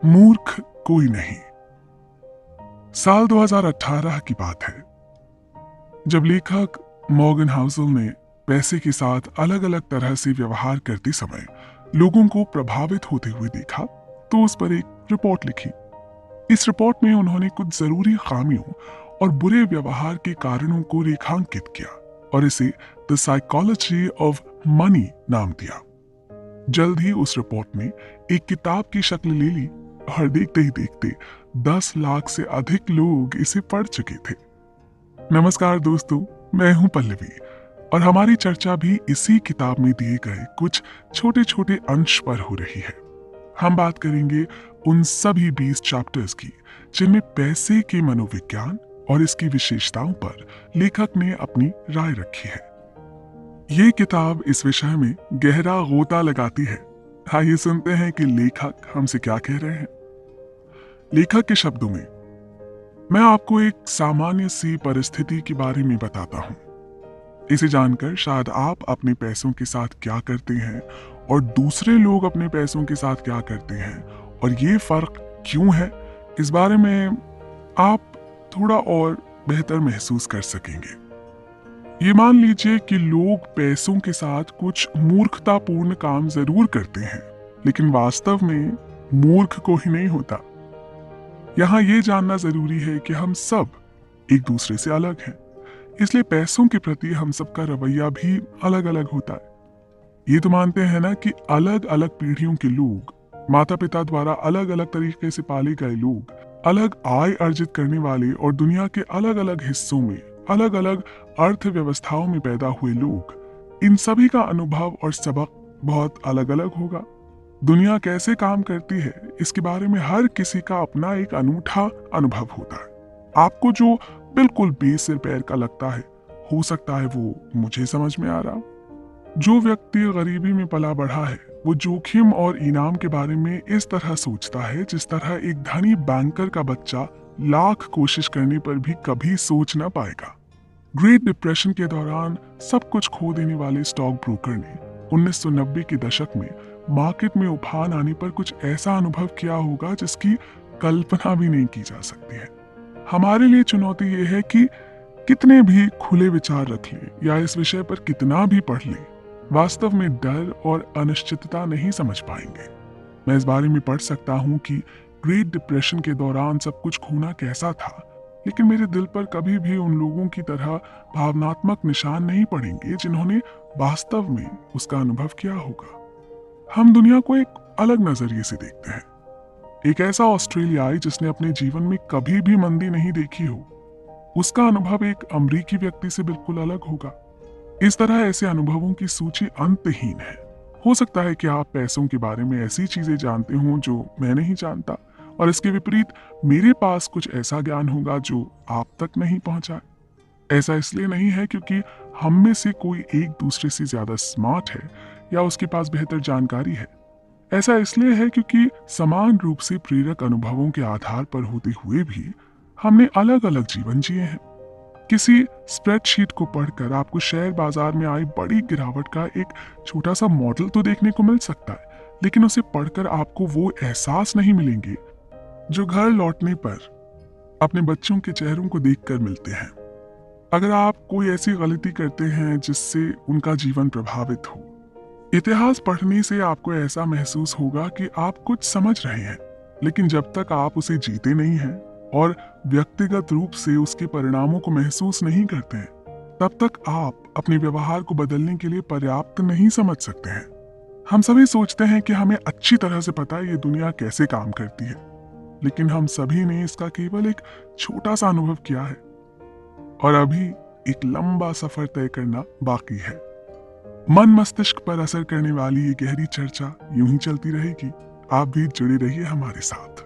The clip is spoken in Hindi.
मूर्ख कोई नहीं। साल 2018 की बात है, जब लेखक मॉर्गन हाउसल ने पैसे के साथ अलग अलग तरह से व्यवहार करते समय लोगों को प्रभावित होते हुए देखा, तो उस पर एक रिपोर्ट लिखी। इस रिपोर्ट में उन्होंने कुछ जरूरी खामियों और बुरे व्यवहार के कारणों को रेखांकित किया और इसे द साइकोलॉजी ऑफ मनी नाम दिया। जल्द ही उस रिपोर्ट ने एक किताब की शक्ल ले ली और देखते ही देखते 10 लाख से अधिक लोग इसे पढ़ चुके थे। नमस्कार दोस्तों, मैं हूं पल्लवी और हमारी चर्चा भी इसी किताब में दिए गए कुछ छोटे छोटे अंश पर हो रही है। हम बात करेंगे उन सभी 20 चैप्टर्स की जिनमें पैसे के मनोविज्ञान और इसकी विशेषताओं पर लेखक ने अपनी राय रखी है। ये किताब इस विषय में गहरा गोता लगाती है। आइए सुनते हैं कि लेखक हमसे क्या कह रहे हैं। लेखक के शब्दों में, मैं आपको एक सामान्य सी परिस्थिति के बारे में बताता हूं। इसे जानकर शायद आप अपने पैसों के साथ क्या करते हैं और दूसरे लोग अपने पैसों के साथ क्या करते हैं और ये फर्क क्यों है, इस बारे में आप थोड़ा और बेहतर महसूस कर सकेंगे। ये मान लीजिए कि लोग पैसों के साथ कुछ मूर्खतापूर्ण काम जरूर करते हैं, लेकिन वास्तव में मूर्ख कोई नहीं होता। यहाँ ये जानना जरूरी है कि हम सब एक दूसरे से अलग हैं, इसलिए पैसों के प्रति हम सबका रवैया भी अलग अलग होता है। ये तो मानते हैं ना कि अलग अलग पीढ़ियों के लोग, माता पिता द्वारा अलग अलग तरीके से पाले गए लोग, अलग आय अर्जित करने वाले और दुनिया के अलग अलग हिस्सों में अलग अलग अर्थव्यवस्थाओं में पैदा हुए लोग, इन सभी का अनुभव और सबक बहुत अलग अलग होगा। दुनिया कैसे काम करती है, इसके बारे में हर किसी का अपना एक अनूठा अनुभव होता है। आपको जो बिल्कुल बेसिर पैर का लगता है, हो सकता है वो मुझे समझ में आ रहा। जो व्यक्ति गरीबी में पला बढ़ा है, वो जोखिम और इनाम के बारे में इस तरह सोचता है जिस तरह एक धनी बैंकर का बच्चा लाख कोशिश करने पर भी कभी सोच ना पाएगा। ग्रेट डिप्रेशन के दौरान सब कुछ खो देने वाले स्टॉक ब्रोकर ने 1990 के दशक में मार्केट में उफान आने पर कुछ ऐसा अनुभव किया होगा जिसकी कल्पना भी नहीं की जा सकती है। हमारे लिए चुनौती यह है कि कितने भी खुले विचार रख लें या इस विषय पर कितना भी पढ़ लें, वास्तव में डर और अनिश्चितता नहीं समझ पाएंगे। मैं इस बारे में पढ़ सकता हूं कि ग्रेट डिप्रेशन के दौरान सब कुछ खोना कैसा था, लेकिन मेरे दिल पर कभी भी उन लोगों की तरह भावनात्मक निशान नहीं पड़ेंगे जिन्होंने वास्तव में उसका अनुभव किया होगा। हम दुनिया को एक अलग नजरिए से देखते हैं। एक ऐसा ऑस्ट्रेलियाई जिसने अपने जीवन में कभी भी मंदी नहीं देखी हो, उसका अनुभव एक अमरीकी व्यक्ति से बिल्कुल अलग होगा। इस तरह ऐसे अनुभवों की सूची अंतहीन है। हो सकता है कि आप पैसों के बारे में ऐसी चीजें जानते हो जो मैं नहीं जानता, और इसके विपरीत मेरे पास कुछ ऐसा ज्ञान होगा जो आप तक नहीं पहुंचा। ऐसा इसलिए नहीं है क्योंकि हम में से कोई एक दूसरे से ज्यादा स्मार्ट है या उसके पास बेहतर जानकारी है। ऐसा इसलिए है क्योंकि समान रूप से प्रेरक अनुभवों के आधार पर होते हुए भी हमने अलग अलग जीवन जिए हैं। किसी स्प्रेडशीट को पढ़कर आपको शेयर बाजार में आई बड़ी गिरावट का एक छोटा सा मॉडल तो देखने को मिल सकता है, लेकिन उसे पढ़कर आपको वो एहसास नहीं मिलेंगे जो घर लौटने पर अपने बच्चों के चेहरों को देखकर मिलते हैं। अगर आप कोई ऐसी गलती करते हैं जिससे उनका जीवन प्रभावित हो, इतिहास पढ़ने से आपको ऐसा महसूस होगा कि आप कुछ समझ रहे हैं, लेकिन जब तक आप उसे जीते नहीं हैं और व्यक्तिगत रूप से उसके परिणामों को महसूस नहीं करते हैं, तब तक आप अपने व्यवहार को बदलने के लिए पर्याप्त नहीं समझ सकते हैं। हम सभी सोचते हैं कि हमें अच्छी तरह से पता है ये दुनिया कैसे काम करती है, लेकिन हम सभी ने इसका केवल एक छोटा सा अनुभव किया है और अभी एक लंबा सफर तय करना बाकी है। मन मस्तिष्क पर असर करने वाली ये गहरी चर्चा यूं ही चलती रहेगी। आप भी जुड़े रहिए हमारे साथ।